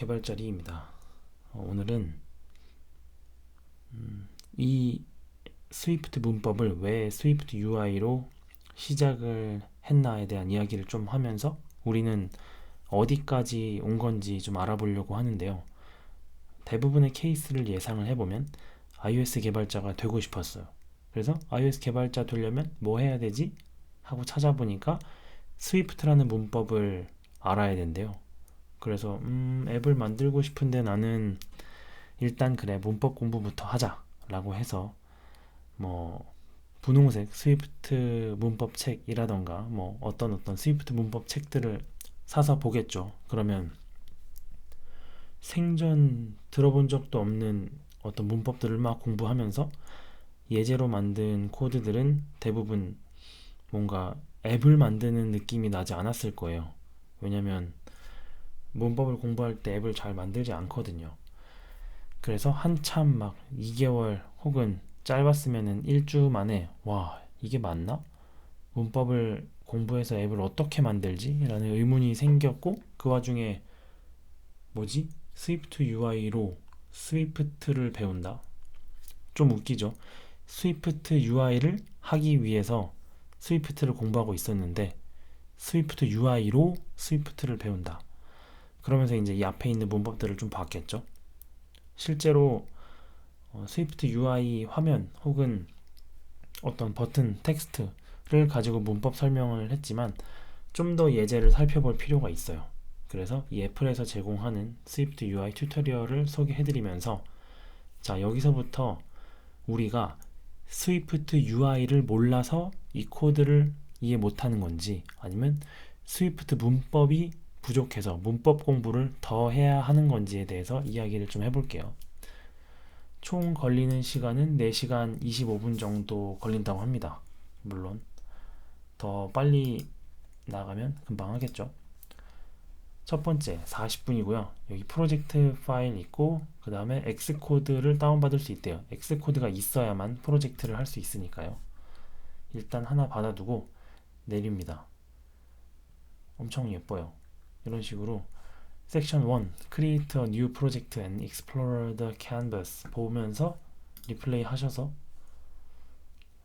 개발자 리입니다. 오늘은 이 스위프트 문법을 왜 스위프트 UI로 시작을 했나에 대한 이야기를 좀 하면서 우리는 어디까지 온 건지 좀 알아보려고 하는데요. 대부분의 케이스를 예상을 해보면 iOS 개발자가 되고 싶었어요. 그래서 iOS 개발자 되려면 뭐 해야 되지? 하고 찾아보니까 스위프트라는 문법을 알아야 된대요. 그래서 앱을 만들고 싶은데 나는 일단 그래 문법 공부부터 하자 라고 해서 뭐 분홍색 스위프트 문법 책이라던가 뭐 어떤 스위프트 문법 책들을 사서 보겠죠. 그러면 생전 들어본 적도 없는 어떤 문법들을 막 공부하면서 예제로 만든 코드들은 대부분 뭔가 앱을 만드는 느낌이 나지 않았을 거예요. 왜냐면 문법을 공부할 때 앱을 잘 만들지 않거든요. 그래서 한참 막 2개월 혹은 짧았으면은 1주 만에 와 이게 맞나? 문법을 공부해서 앱을 어떻게 만들지? 라는 의문이 생겼고 그 와중에 뭐지? 스위프트 UI로 스위프트를 배운다? 좀 웃기죠? 스위프트 UI를 하기 위해서 스위프트를 공부하고 있었는데 스위프트 UI로 스위프트를 배운다. 그러면서 이제 이 앞에 있는 문법들을 좀 봤겠죠? 실제로 스위프트 UI 화면 혹은 어떤 버튼 텍스트를 가지고 문법 설명을 했지만 좀 더 예제를 살펴볼 필요가 있어요. 그래서 이 애플에서 제공하는 스위프트 UI 튜토리얼을 소개해드리면서 자 여기서부터 우리가 스위프트 UI를 몰라서 이 코드를 이해 못하는 건지 아니면 스위프트 문법이 부족해서 문법 공부를 더 해야 하는 건지에 대해서 이야기를 좀 해볼게요. 총 걸리는 시간은 4시간 25분 정도 걸린다고 합니다. 물론 더 빨리 나가면 금방 하겠죠. 첫 번째 40분이고요. 여기 프로젝트 파일 있고 그 다음에 엑스코드를 다운받을 수 있대요. 엑스코드가 있어야만 프로젝트를 할 수 있으니까요. 일단 하나 받아두고 내립니다. 엄청 예뻐요. 이런 식으로 섹션 1 Create a new project and explore the canvas 보면서 리플레이 하셔서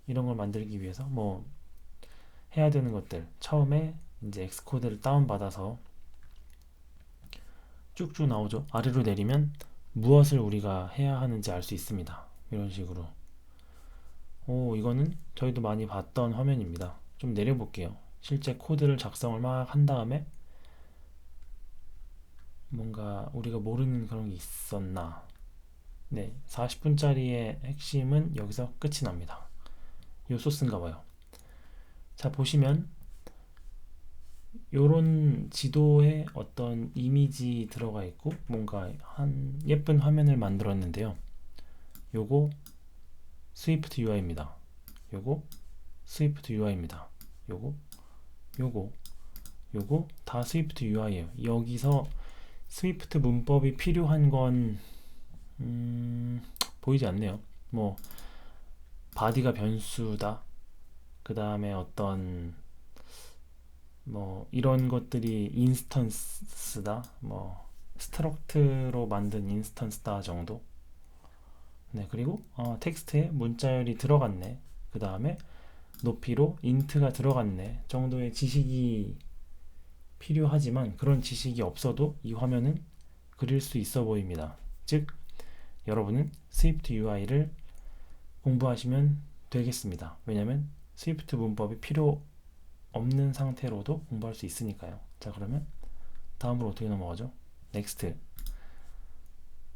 이런 걸 만들기 위해서 뭐 해야 되는 것들 처음에 이제 엑스코드를 다운받아서 쭉쭉 나오죠. 아래로 내리면 무엇을 우리가 해야 하는지 알 수 있습니다. 이런 식으로 이거는 저희도 많이 봤던 화면입니다. 좀 내려볼게요. 실제 코드를 작성을 막 한 다음에 뭔가 우리가 모르는 그런 게 있었나. 네, 40분짜리의 핵심은 여기서 끝이 납니다. 요 소스인가 봐요. 자 보시면 요런 지도에 어떤 이미지 들어가 있고 뭔가 한 예쁜 화면을 만들었는데요. 요거 스위프트 UI입니다. 요거 스위프트 UI입니다. 요거 요거 요거 다 스위프트 UI예요. 여기서 스위프트 문법이 필요한 건 보이지 않네요. 뭐 바디가 변수다. 그 다음에 어떤 뭐 이런 것들이 인스턴스다. 뭐 스트럭트로 만든 인스턴스다 정도. 네, 그리고 텍스트에 문자열이 들어갔네. 그 다음에 높이로 인트가 들어갔네 정도의 지식이 필요하지만 그런 지식이 없어도 이 화면은 그릴 수 있어 보입니다. 즉 여러분은 스위프트 UI를 공부하시면 되겠습니다. 왜냐면 스위프트 문법이 필요 없는 상태로도 공부할 수 있으니까요. 자 그러면 다음으로 어떻게 넘어가죠? 넥스트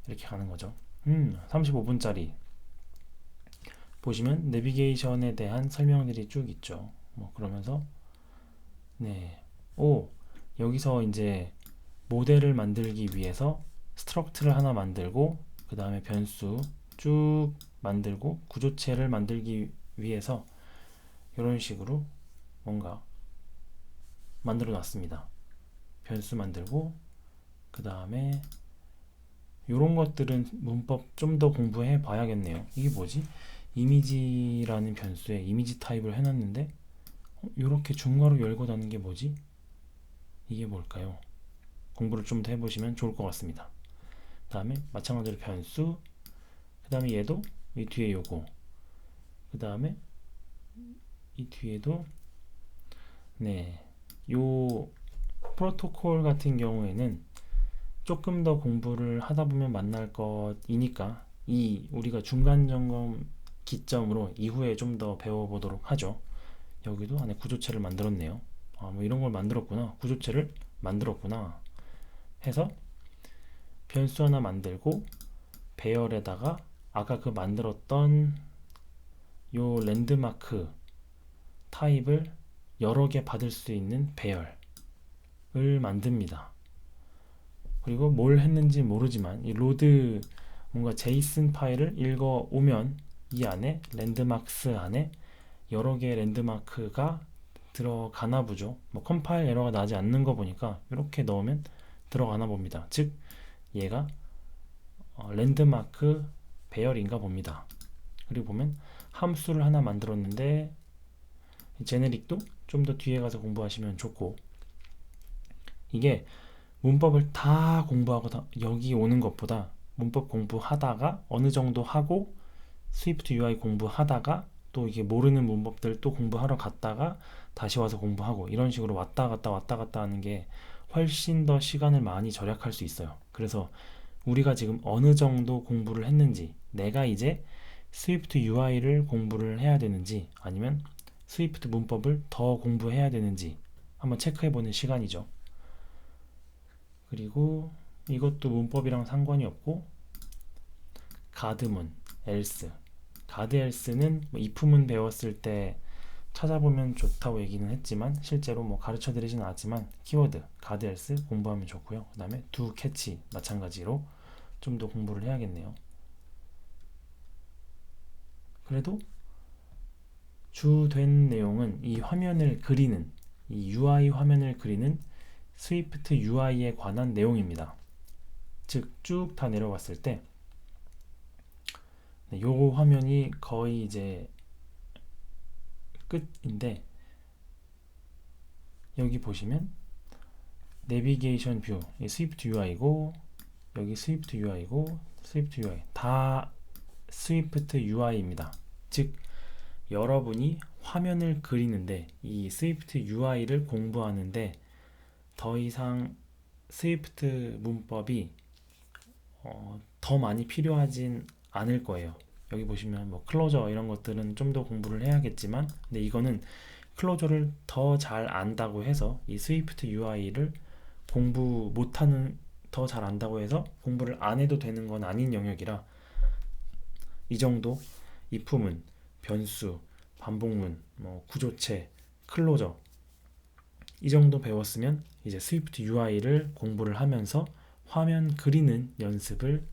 이렇게 가는 거죠. 35분짜리 보시면 내비게이션에 대한 설명들이 쭉 있죠. 뭐 그러면서 네, 여기서 이제 모델을 만들기 위해서 스트럭트를 하나 만들고 그 다음에 변수 쭉 만들고 구조체를 만들기 위해서 이런 식으로 뭔가 만들어 놨습니다. 변수 만들고 그 다음에 이런 것들은 문법 좀 더 공부해 봐야겠네요. 이게 뭐지? 이미지라는 변수에 이미지 타입을 해놨는데 이렇게 중괄호 열고 닫는 게 뭐지? 이게 뭘까요? 공부를 좀 더 해보시면 좋을 것 같습니다. 그 다음에 마찬가지로 변수, 그 다음에 얘도 이 뒤에 요거, 그 다음에 이 뒤에도 네, 요 프로토콜 같은 경우에는 조금 더 공부를 하다 보면 만날 것이니까 이 우리가 중간 점검 기점으로 이후에 좀 더 배워보도록 하죠. 여기도 안에 구조체를 만들었네요. 아, 뭐 이런 걸 만들었구나. 구조체를 만들었구나 해서 변수 하나 만들고 배열에다가 아까 그 만들었던 요 랜드마크 타입을 여러 개 받을 수 있는 배열을 만듭니다. 그리고 뭘 했는지 모르지만 이 로드 뭔가 제이슨 파일을 읽어 오면 이 안에 랜드마크스 안에 여러 개의 랜드마크가 들어가나 보죠. 뭐 컴파일 에러가 나지 않는 거 보니까 이렇게 넣으면 들어가나 봅니다. 즉 얘가 랜드마크 배열인가 봅니다. 그리고 보면 함수를 하나 만들었는데 제네릭도 좀 더 뒤에 가서 공부하시면 좋고, 이게 문법을 다 공부하고 여기 오는 것보다 문법 공부하다가 어느 정도 하고 스위프트 UI 공부하다가 또 이게 모르는 문법들 또 공부하러 갔다가 다시 와서 공부하고 이런 식으로 왔다 갔다 하는 게 훨씬 더 시간을 많이 절약할 수 있어요. 그래서 우리가 지금 어느 정도 공부를 했는지, 내가 이제 스위프트 UI를 공부를 해야 되는지 아니면 스위프트 문법을 더 공부해야 되는지 한번 체크해보는 시간이죠. 그리고 이것도 문법이랑 상관이 없고 가드문, else, 가드 else는 뭐 if문 배웠을 때 찾아보면 좋다고 얘기는 했지만 실제로 뭐 가르쳐 드리진 않았지만 키워드 가드 else 공부하면 좋고요. 그 다음에 do catch 마찬가지로 좀 더 공부를 해야겠네요. 그래도 주된 내용은 이 화면을 그리는, 이 UI 화면을 그리는 스위프트 UI에 관한 내용입니다. 즉 쭉 다 내려왔을 때 요 화면이 거의 이제 끝인데, 여기 보시면 내비게이션 뷰, 스위프트 UI고 여기 스위프트 UI고 스위프트 UI 다 스위프트 UI입니다. 즉 여러분이 화면을 그리는데 이 스위프트 UI를 공부하는데 더 이상 스위프트 문법이 더 많이 필요하진 않을 거예요. 여기 보시면 뭐 클로저 이런 것들은 좀 더 공부를 해야겠지만, 근데 이거는 클로저를 더 잘 안다고 해서 이 스위프트 UI를 공부 못하는, 더 잘 안다고 해서 공부를 안 해도 되는 건 아닌 영역이라 이 정도 if문, 변수, 반복문, 뭐 구조체, 클로저 이 정도 배웠으면 이제 스위프트 UI를 공부를 하면서 화면 그리는 연습을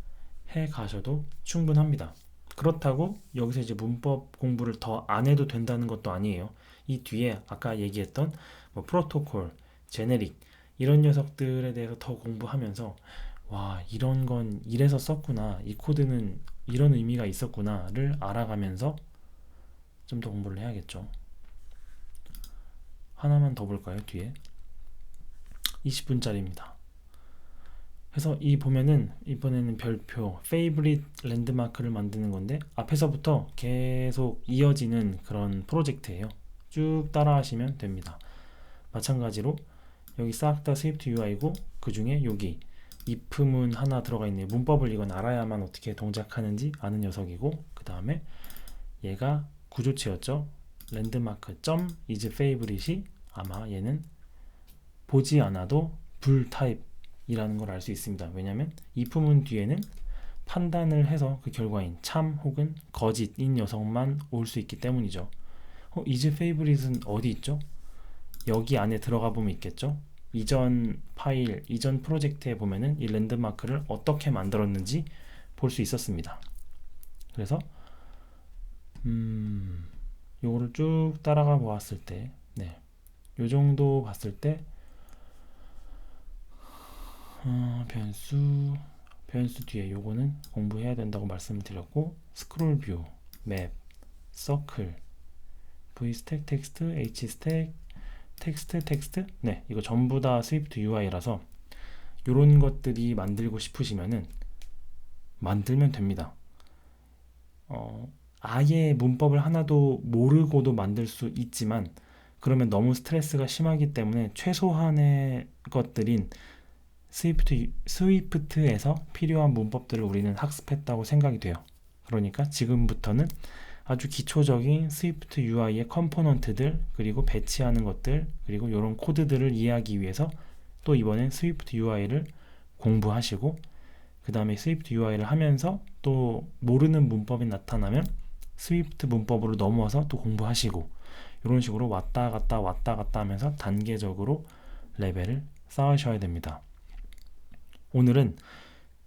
해 가셔도 충분합니다. 그렇다고 여기서 이제 문법 공부를 더 안 해도 된다는 것도 아니에요. 이 뒤에 아까 얘기했던 뭐 프로토콜, 제네릭 이런 녀석들에 대해서 더 공부하면서 와, 이런 건 이래서 썼구나, 이 코드는 이런 의미가 있었구나를 알아가면서 좀 더 공부를 해야겠죠. 하나만 더 볼까요? 뒤에 20분짜리입니다. 그래서 이 보면은 이번에는 별표, favorite 랜드마크를 만드는 건데 앞에서부터 계속 이어지는 그런 프로젝트예요. 쭉 따라 하시면 됩니다. 마찬가지로 여기 싹 다 스위프트 UI고 그 중에 여기 if문 하나 들어가 있네요. 문법을 이건 알아야만 어떻게 동작하는지 아는 녀석이고, 그 다음에 얘가 구조체였죠. 랜드마크 점 is favorite이 아마 얘는 보지 않아도 불 타입이라는 걸 알 수 있습니다. 왜냐면 if문 뒤에는 판단을 해서 그 결과인 참 혹은 거짓인 녀석만 올 수 있기 때문이죠. is favorite은 어디 있죠? 여기 안에 들어가 보면 있겠죠. 이전 파일, 이전 프로젝트에 보면은 이 랜드마크를 어떻게 만들었는지 볼 수 있었습니다. 그래서 요거를 쭉 따라가 보았을 때, 네, 요 정도 봤을 때 변수 뒤에 요거는 공부해야 된다고 말씀을 드렸고, 스크롤 뷰, 맵, 서클, v 스택 텍스트, h 스택 텍스트, 네, 이거 전부 다 스위프트 UI라서 이런 것들이 만들고 싶으시면은 만들면 됩니다. 아예 문법을 하나도 모르고도 만들 수 있지만 그러면 너무 스트레스가 심하기 때문에 최소한의 것들인 스위프트에서 필요한 문법들을 우리는 학습했다고 생각이 돼요. 그러니까 지금부터는 아주 기초적인 스위프트 UI의 컴포넌트들, 그리고 배치하는 것들, 그리고 이런 코드들을 이해하기 위해서 또 이번엔 스위프트 UI를 공부하시고, 그 다음에 스위프트 UI를 하면서 또 모르는 문법이 나타나면 스위프트 문법으로 넘어와서 또 공부하시고, 이런 식으로 왔다 갔다 하면서 단계적으로 레벨을 쌓으셔야 됩니다. 오늘은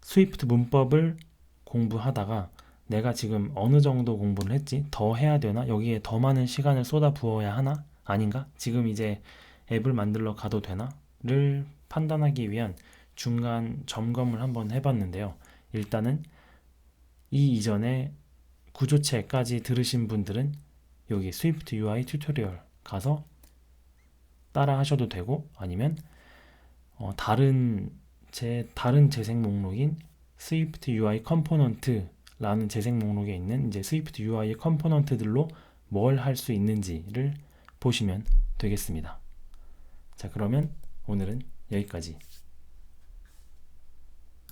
스위프트 문법을 공부하다가 내가 지금 어느 정도 공부를 했지? 더 해야 되나? 여기에 더 많은 시간을 쏟아 부어야 하나? 아닌가? 지금 이제 앱을 만들러 가도 되나? 를 판단하기 위한 중간 점검을 한번 해봤는데요. 일단은 이 이전에 구조체까지 들으신 분들은 여기 스위프트 UI 튜토리얼 가서 따라 하셔도 되고, 아니면 다른 재생 목록인 스위프트 UI 컴포넌트라는 재생 목록에 있는 이제 스위프트 UI의 컴포넌트들로 뭘 할 수 있는지를 보시면 되겠습니다. 자, 그러면 오늘은 여기까지.